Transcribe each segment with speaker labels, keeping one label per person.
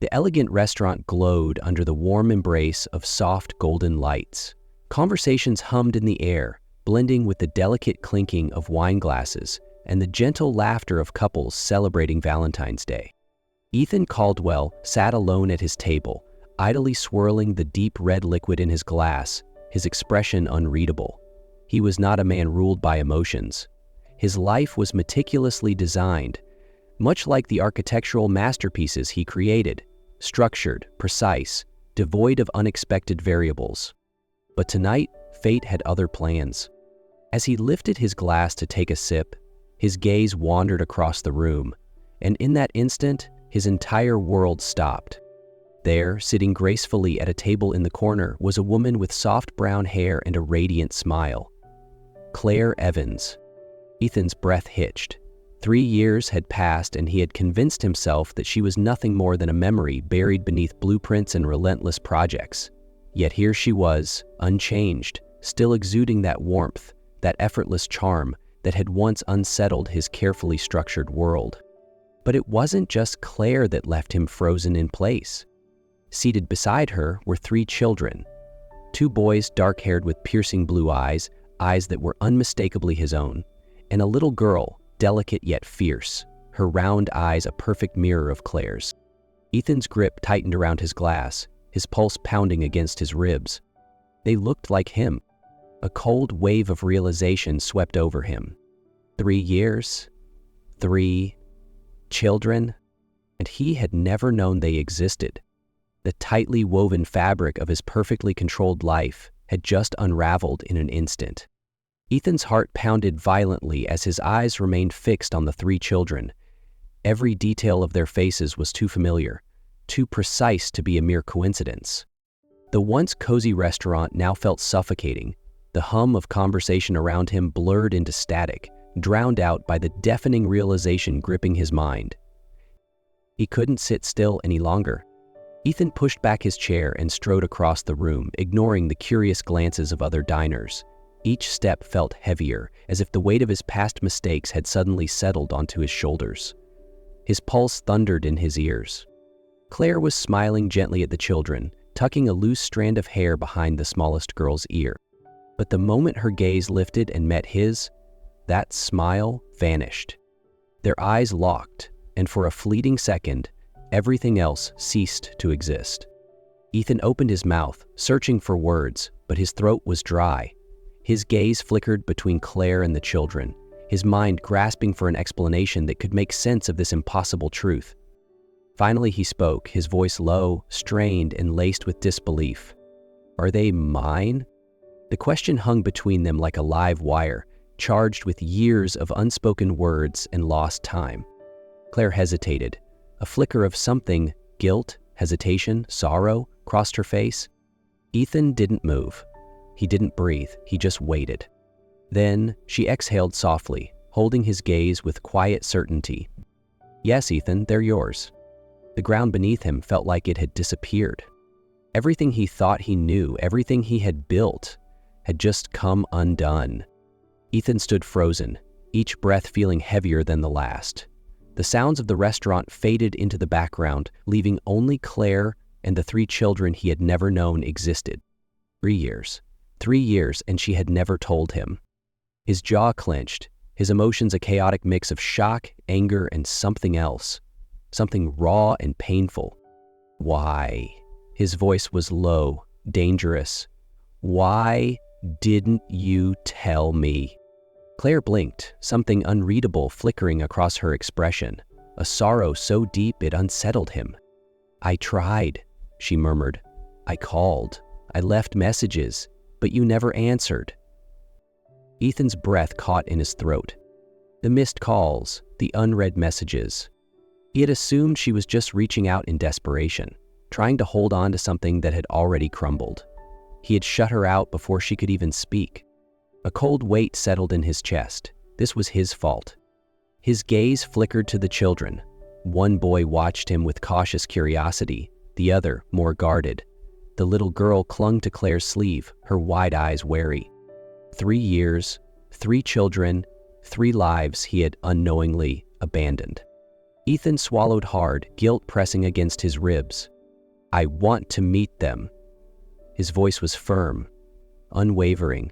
Speaker 1: The elegant restaurant glowed under the warm embrace of soft golden lights. Conversations hummed in the air, blending with the delicate clinking of wine glasses and the gentle laughter of couples celebrating Valentine's Day. Ethan Caldwell sat alone at his table, idly swirling the deep red liquid in his glass, his expression unreadable. He was not a man ruled by emotions. His life was meticulously designed, much like the architectural masterpieces he created, structured, precise, devoid of unexpected variables. But tonight, fate had other plans. As he lifted his glass to take a sip, his gaze wandered across the room, and in that instant, his entire world stopped. There, sitting gracefully at a table in the corner, was a woman with soft brown hair and a radiant smile. Claire Evans. Ethan's breath hitched. 3 years had passed and he had convinced himself that she was nothing more than a memory buried beneath blueprints and relentless projects. Yet here she was, unchanged, still exuding that warmth, that effortless charm that had once unsettled his carefully structured world. But it wasn't just Claire that left him frozen in place. Seated beside her were 3 children. 2 boys dark-haired with piercing blue eyes, eyes that were unmistakably his own, and a little girl, delicate yet fierce, her round eyes a perfect mirror of Claire's. Ethan's grip tightened around his glass, his pulse pounding against his ribs. They looked like him. A cold wave of realization swept over him. 3 years, 3 children, and he had never known they existed. The tightly woven fabric of his perfectly controlled life had just unraveled in an instant. Ethan's heart pounded violently as his eyes remained fixed on the 3 children. Every detail of their faces was too familiar, too precise to be a mere coincidence. The once cozy restaurant now felt suffocating. The hum of conversation around him blurred into static, drowned out by the deafening realization gripping his mind. He couldn't sit still any longer. Ethan pushed back his chair and strode across the room, ignoring the curious glances of other diners. Each step felt heavier, as if the weight of his past mistakes had suddenly settled onto his shoulders. His pulse thundered in his ears. Claire was smiling gently at the children, tucking a loose strand of hair behind the smallest girl's ear. But the moment her gaze lifted and met his, that smile vanished. Their eyes locked, and for a fleeting second, everything else ceased to exist. Ethan opened his mouth, searching for words, but his throat was dry. His gaze flickered between Claire and the children, his mind grasping for an explanation that could make sense of this impossible truth. Finally he spoke, his voice low, strained, and laced with disbelief. "Are they mine?" The question hung between them like a live wire, charged with years of unspoken words and lost time. Claire hesitated. A flicker of something, guilt, hesitation, sorrow, crossed her face. Ethan didn't move. He didn't breathe, he just waited. Then she exhaled softly, holding his gaze with quiet certainty. "Yes, Ethan, they're yours." The ground beneath him felt like it had disappeared. Everything he thought he knew, everything he had built, had just come undone. Ethan stood frozen, each breath feeling heavier than the last. The sounds of the restaurant faded into the background, leaving only Claire and the 3 children he had never known existed. 3 years. 3 years, and she had never told him. His jaw clenched, his emotions a chaotic mix of shock, anger, and something else. Something raw and painful. Why? His voice was low, dangerous. "Why didn't you tell me?" Claire blinked, something unreadable flickering across her expression, a sorrow so deep it unsettled him. "I tried," she murmured. "I called. I left messages, but you never answered." Ethan's breath caught in his throat. The missed calls, the unread messages. He had assumed she was just reaching out in desperation, trying to hold on to something that had already crumbled. He had shut her out before she could even speak. A cold weight settled in his chest. This was his fault. His gaze flickered to the children. One boy watched him with cautious curiosity, the other more guarded. The little girl clung to Claire's sleeve, her wide eyes wary. 3 years, 3 children, 3 lives he had unknowingly abandoned. Ethan swallowed hard, guilt pressing against his ribs. I want to meet them. His voice was firm, unwavering.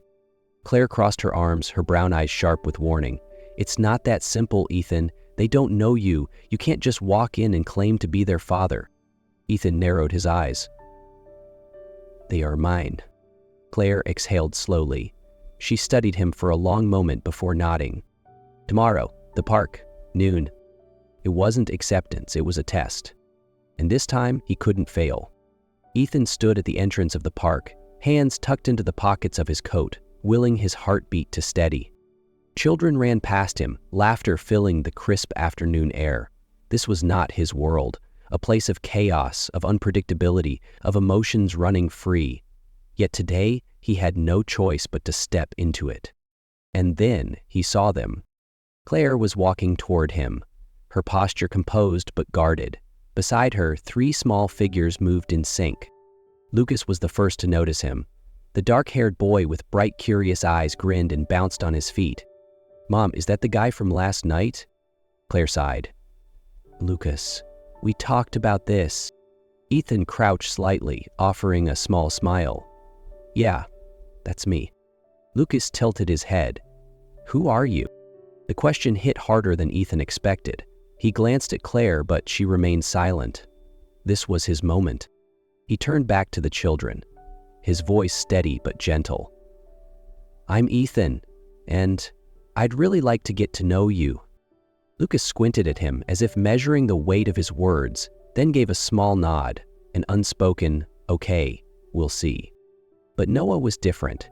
Speaker 1: Claire crossed her arms, her brown eyes sharp with warning. It's not that simple, Ethan. They don't know you. You can't just walk in and claim to be their father. Ethan narrowed his eyes. They are mine. Claire exhaled slowly. She studied him for a long moment before nodding. Tomorrow, the park, noon. It wasn't acceptance, it was a test. And this time, he couldn't fail. Ethan stood at the entrance of the park, hands tucked into the pockets of his coat, willing his heartbeat to steady. Children ran past him, laughter filling the crisp afternoon air. This was not his world, a place of chaos, of unpredictability, of emotions running free. Yet today, he had no choice but to step into it. And then he saw them. Claire was walking toward him, her posture composed but guarded. Beside her, 3 small figures moved in sync. Lucas was the first to notice him. The dark-haired boy with bright, curious eyes grinned and bounced on his feet. Mom, is that the guy from last night? Claire sighed. Lucas, we talked about this. Ethan crouched slightly, offering a small smile. Yeah, that's me. Lucas tilted his head. Who are you? The question hit harder than Ethan expected. He glanced at Claire, but she remained silent. This was his moment. He turned back to the children, his voice steady but gentle. I'm Ethan, and I'd really like to get to know you. Lucas squinted at him as if measuring the weight of his words, then gave a small nod, an unspoken, okay, we'll see. But Noah was different.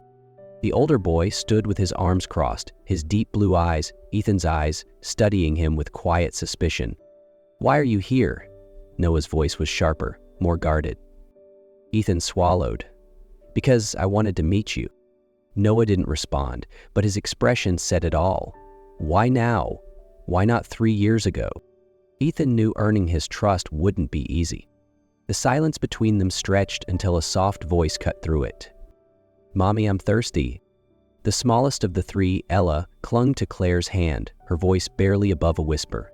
Speaker 1: The older boy stood with his arms crossed, his deep blue eyes, Ethan's eyes, studying him with quiet suspicion. Why are you here? Noah's voice was sharper, more guarded. Ethan swallowed. Because I wanted to meet you. Noah didn't respond, but his expression said it all. Why now? Why not 3 years ago? Ethan knew earning his trust wouldn't be easy. The silence between them stretched until a soft voice cut through it. Mommy, I'm thirsty. The smallest of the 3, Ella, clung to Claire's hand, her voice barely above a whisper.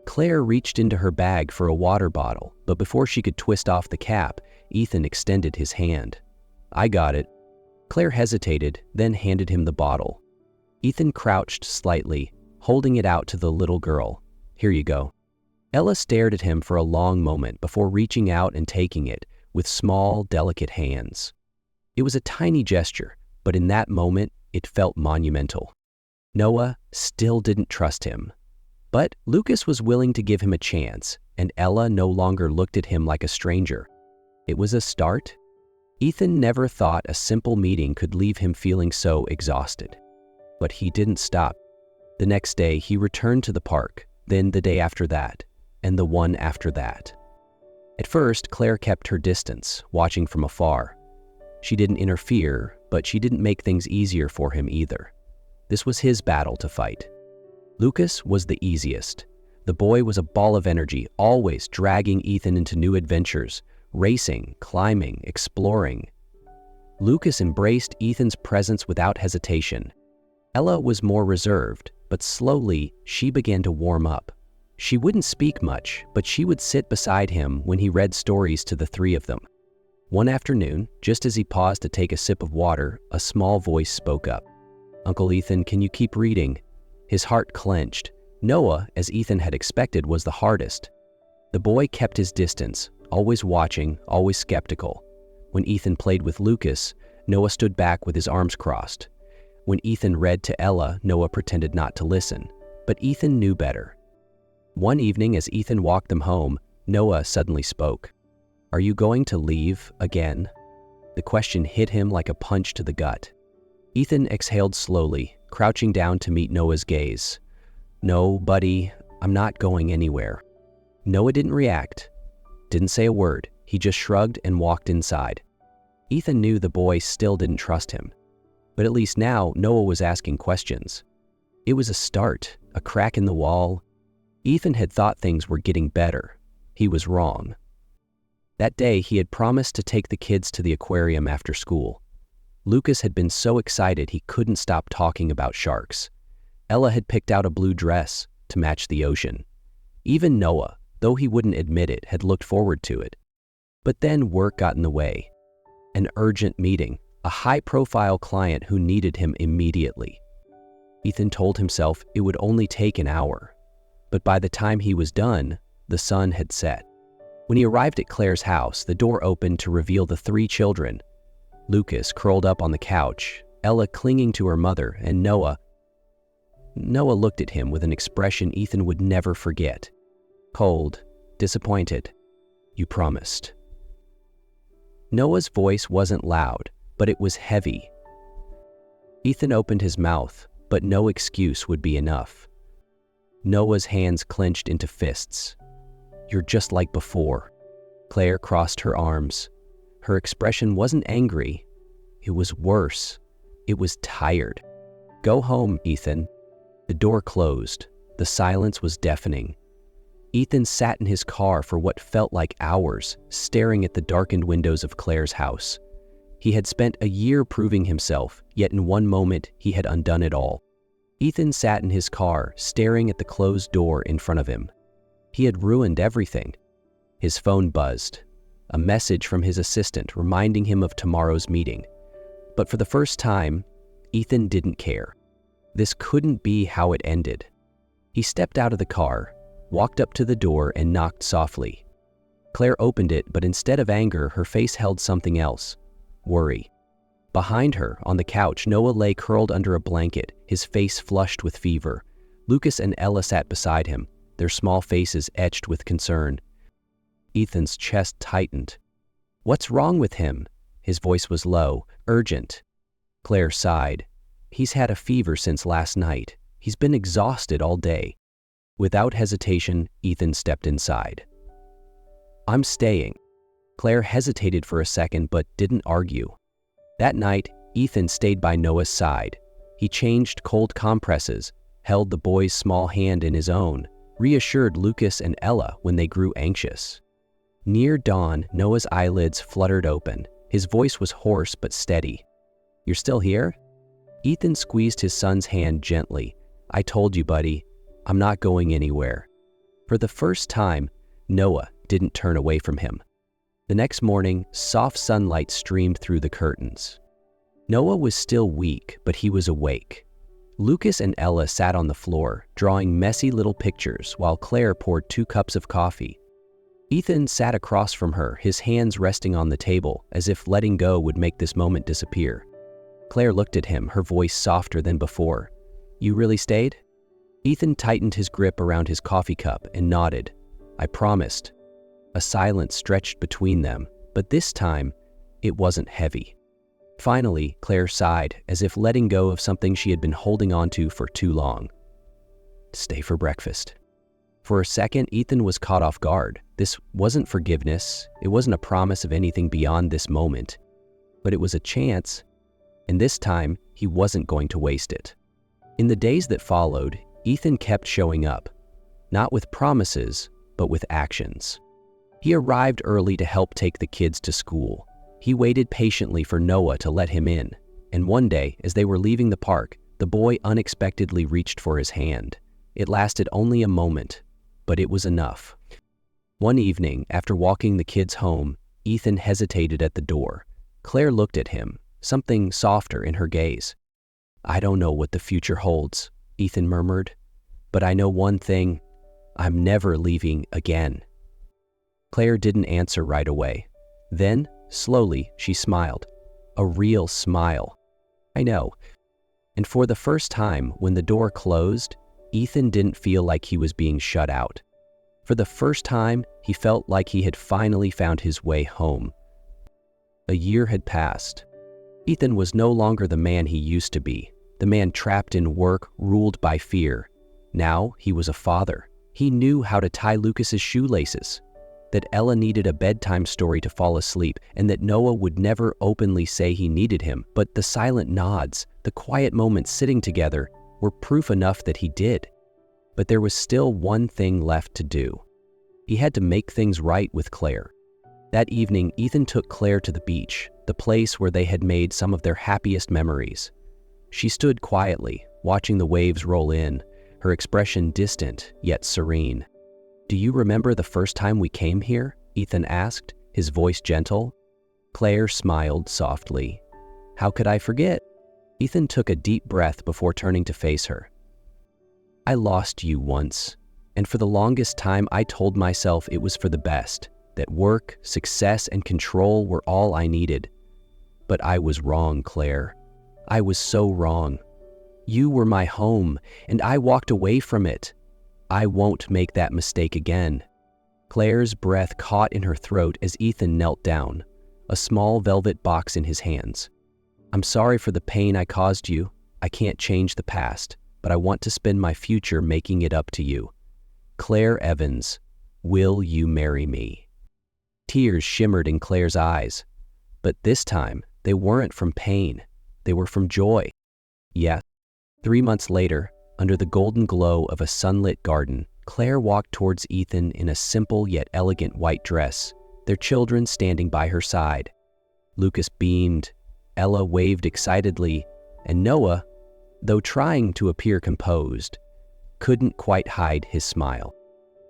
Speaker 1: Claire reached into her bag for a water bottle, but before she could twist off the cap, Ethan extended his hand. I got it. Claire hesitated, then handed him the bottle. Ethan crouched slightly, holding it out to the little girl. Here you go. Ella stared at him for a long moment before reaching out and taking it, with small, delicate hands. It was a tiny gesture, but in that moment, it felt monumental. Noah still didn't trust him. But Lucas was willing to give him a chance, and Ella no longer looked at him like a stranger. It was a start. Ethan never thought a simple meeting could leave him feeling so exhausted. But he didn't stop. The next day, he returned to the park, then the day after that, and the one after that. At first, Claire kept her distance, watching from afar. She didn't interfere, but she didn't make things easier for him either. This was his battle to fight. Lucas was the easiest. The boy was a ball of energy, always dragging Ethan into new adventures, racing, climbing, exploring. Lucas embraced Ethan's presence without hesitation. Ella was more reserved, but slowly she began to warm up. She wouldn't speak much, but she would sit beside him when he read stories to the 3 of them. One afternoon, just as he paused to take a sip of water, a small voice spoke up. Uncle Ethan, can you keep reading? His heart clenched. Noah, as Ethan had expected, was the hardest. The boy kept his distance, always watching, always skeptical. When Ethan played with Lucas, Noah stood back with his arms crossed. When Ethan read to Ella, Noah pretended not to listen. But Ethan knew better. One evening, as Ethan walked them home, Noah suddenly spoke. Are you going to leave again? The question hit him like a punch to the gut. Ethan exhaled slowly, crouching down to meet Noah's gaze. No, buddy, I'm not going anywhere. Noah didn't react, didn't say a word. He just shrugged and walked inside. Ethan knew the boy still didn't trust him. But at least now, Noah was asking questions. It was a start, a crack in the wall. Ethan had thought things were getting better. He was wrong. That day, he had promised to take the kids to the aquarium after school. Lucas had been so excited he couldn't stop talking about sharks. Ella had picked out a blue dress to match the ocean. Even Noah, though he wouldn't admit it, had looked forward to it. But then work got in the way. An urgent meeting, a high-profile client who needed him immediately. Ethan told himself it would only take an hour. But by the time he was done, the sun had set. When he arrived at Claire's house, the door opened to reveal the three children. Lucas curled up on the couch, Ella clinging to her mother, and Noah. Noah looked at him with an expression Ethan would never forget. Cold, disappointed. "You promised." Noah's voice wasn't loud, but it was heavy. Ethan opened his mouth, but no excuse would be enough. Noah's hands clenched into fists. "You're just like before." Claire crossed her arms. Her expression wasn't angry. It was worse. It was tired. "Go home, Ethan." The door closed. The silence was deafening. Ethan sat in his car for what felt like hours, staring at the darkened windows of Claire's house. He had spent a year proving himself, yet in one moment he had undone it all. Ethan sat in his car, staring at the closed door in front of him. He had ruined everything. His phone buzzed. A message from his assistant reminding him of tomorrow's meeting. But for the first time, Ethan didn't care. This couldn't be how it ended. He stepped out of the car, walked up to the door, and knocked softly. Claire opened it, but instead of anger, her face held something else. Worry. Behind her, on the couch, Noah lay curled under a blanket, his face flushed with fever. Lucas and Ella sat beside him, their small faces etched with concern. Ethan's chest tightened. "What's wrong with him?" His voice was low, urgent. Claire sighed. "He's had a fever since last night. He's been exhausted all day." Without hesitation, Ethan stepped inside. "I'm staying." Claire hesitated for a second but didn't argue. That night, Ethan stayed by Noah's side. He changed cold compresses, held the boy's small hand in his own, reassured Lucas and Ella when they grew anxious. Near dawn, Noah's eyelids fluttered open. His voice was hoarse but steady. "You're still here?" Ethan squeezed his son's hand gently. "I told you, buddy. I'm not going anywhere." For the first time, Noah didn't turn away from him. The next morning, soft sunlight streamed through the curtains. Noah was still weak, but he was awake. Lucas and Ella sat on the floor, drawing messy little pictures while Claire poured 2 cups of coffee. Ethan sat across from her, his hands resting on the table, as if letting go would make this moment disappear. Claire looked at him, her voice softer than before. "You really stayed?" Ethan tightened his grip around his coffee cup and nodded. "I promised." A silence stretched between them, but this time, it wasn't heavy. Finally, Claire sighed, as if letting go of something she had been holding on to for too long. "Stay for breakfast." For a second, Ethan was caught off guard. This wasn't forgiveness. It wasn't a promise of anything beyond this moment. But it was a chance, and this time, he wasn't going to waste it. In the days that followed, Ethan kept showing up, not with promises, but with actions. He arrived early to help take the kids to school. He waited patiently for Noah to let him in, and one day, as they were leaving the park, the boy unexpectedly reached for his hand. It lasted only a moment, but it was enough. One evening, after walking the kids home, Ethan hesitated at the door. Claire looked at him, something softer in her gaze. "I don't know what the future holds," Ethan murmured, "but I know one thing. I'm never leaving again." Claire didn't answer right away. Then, slowly, she smiled. A real smile. "I know." And for the first time, when the door closed, Ethan didn't feel like he was being shut out. For the first time, he felt like he had finally found his way home. A year had passed. Ethan was no longer the man he used to be, the man trapped in work, ruled by fear. Now he was a father. He knew how to tie Lucas's shoelaces, that Ella needed a bedtime story to fall asleep, and that Noah would never openly say he needed him, but the silent nods, the quiet moments sitting together, were proof enough that he did. But there was still one thing left to do. He had to make things right with Claire. That evening, Ethan took Claire to the beach, the place where they had made some of their happiest memories. She stood quietly, watching the waves roll in, her expression distant yet serene. "Do you remember the first time we came here?" Ethan asked, his voice gentle. Claire smiled softly. "How could I forget?" Ethan took a deep breath before turning to face her. "I lost you once, and for the longest time I told myself it was for the best, that work, success, and control were all I needed. But I was wrong, Claire. I was so wrong. You were my home, and I walked away from it. I won't make that mistake again." Claire's breath caught in her throat as Ethan knelt down, a small velvet box in his hands. "I'm sorry for the pain I caused you. I can't change the past, but I want to spend my future making it up to you. Claire Evans, will you marry me?" Tears shimmered in Claire's eyes, but this time they weren't from pain. They were from joy. Yes. 3 months later, under the golden glow of a sunlit garden, Claire walked towards Ethan in a simple yet elegant white dress, their children standing by her side. Lucas beamed, Ella waved excitedly, and Noah, though trying to appear composed, couldn't quite hide his smile.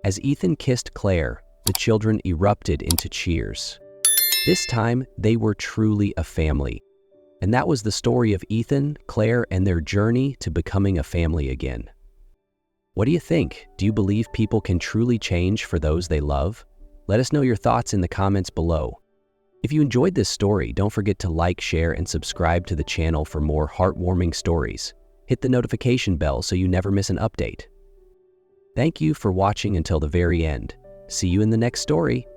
Speaker 1: As Ethan kissed Claire, the children erupted into cheers. This time, they were truly a family. And that was the story of Ethan, Claire, and their journey to becoming a family again. What do you think? Do you believe people can truly change for those they love? Let us know your thoughts in the comments below. If you enjoyed this story, don't forget to like, share, and subscribe to the channel for more heartwarming stories. Hit the notification bell so you never miss an update. Thank you for watching until the very end. See you in the next story.